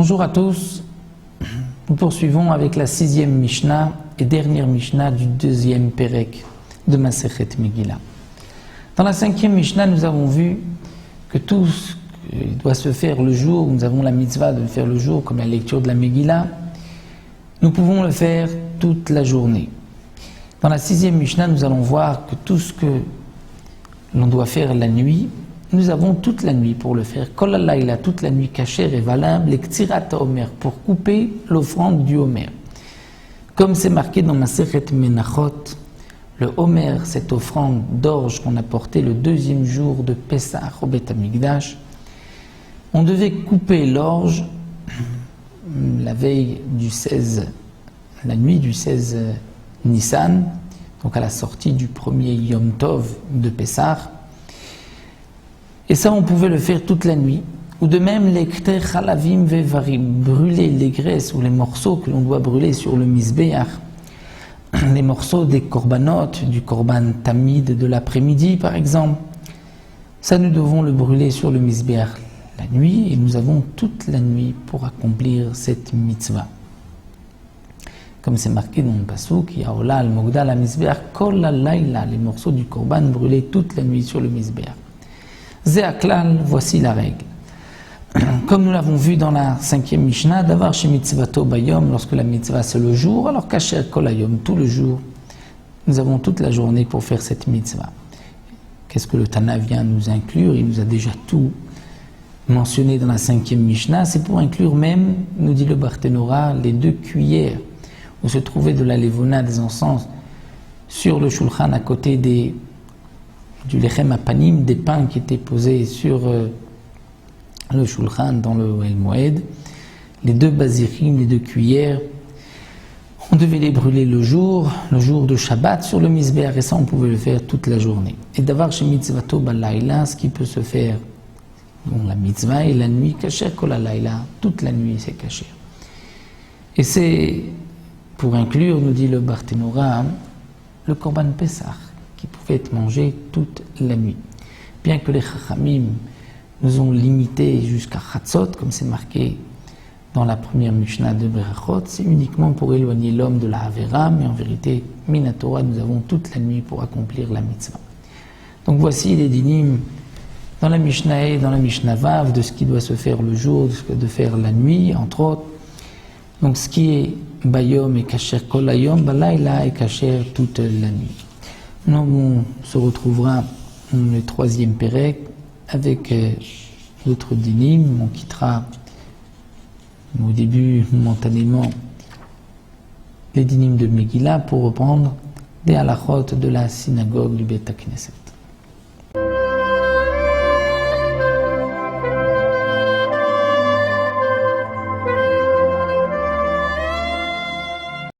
Bonjour à tous, nous poursuivons avec la 6e Mishnah et dernière Mishnah du 2e Perek de Masechet Megillah. Dans la 5e Mishnah, nous avons vu que tout ce qui doit se faire le jour, nous avons la mitzvah de le faire le jour, comme la lecture de la Megillah, nous pouvons le faire toute la journée. Dans la 6e Mishnah, nous allons voir que tout ce que l'on doit faire la nuit, nous avons toute la nuit pour le faire. Kol halayla, toute la nuit cachère et valable, l'ektirat Omer, pour couper l'offrande du Omer. Comme c'est marqué dans Masechet Menachot, le Omer, cette offrande d'orge qu'on a portée le 2e jour de Pessah au Beth Amikdash, on devait couper l'orge la veille du 16, la nuit du 16 Nissan, donc à la sortie du premier Yom Tov de Pessah. Et ça, on pouvait le faire toute la nuit. Ou de même, les kter chalavim vevarim, brûler les graisses ou les morceaux que l'on doit brûler sur le misbéach, les morceaux des korbanot, du korban tamid de l'après-midi par exemple, ça nous devons le brûler sur le misbéach la nuit, et nous avons toute la nuit pour accomplir cette mitzvah. Comme c'est marqué dans le pasuk, Yaola al-Mogda la misbéach kol halayla, les morceaux du korban brûlés toute la nuit sur le misbéach. Zéaklal, voici la règle. Comme nous l'avons vu dans la 5e Mishnah, d'avoir chez mitzvato bayom, lorsque la mitzvah c'est le jour, alors kasher kol hayom, tout le jour, nous avons toute la journée pour faire cette mitzvah. Qu'est-ce que le Tana vient nous inclure? Il nous a déjà tout mentionné dans la 5e Mishnah. C'est pour inclure même, nous dit le Barthénora, les 2 cuillères où se trouvait de la levona, des encens, sur le shulchan à côté du lechem apanim, des pains qui étaient posés sur le shulchan dans le El Moed, les 2 bazirim, les 2 cuillères, on devait les brûler le jour de Shabbat sur le misbéach, et ça on pouvait le faire toute la journée. Et d'avoir chez mitzvato balayla, ce qui peut se faire, bon, la mitzvah et la nuit, kasher kol halayla, toute la nuit c'est kasher. Et c'est pour inclure, nous dit le Barthénora, le korban Pessah, qui pouvait être mangé toute la nuit. Bien que les Chachamim nous ont limité jusqu'à Chatzot, comme c'est marqué dans la première Mishnah de Berachot, c'est uniquement pour éloigner l'homme de la Havera, mais en vérité, Minatora, nous avons toute la nuit pour accomplir la mitzvah. Donc voici les dinim dans la Mishnah et dans la Mishnah Vav, de ce qui doit se faire le jour, de ce que de faire la nuit, entre autres. Donc ce qui est Bayom et Kasher Kol Hayom, Balayla et Kasher toute la nuit. Nous, on se retrouvera dans le 3e Perek avec d'autres dinim. On quittera au début momentanément les dinim de Megillah pour reprendre des halachot de la synagogue du Beth Knesset.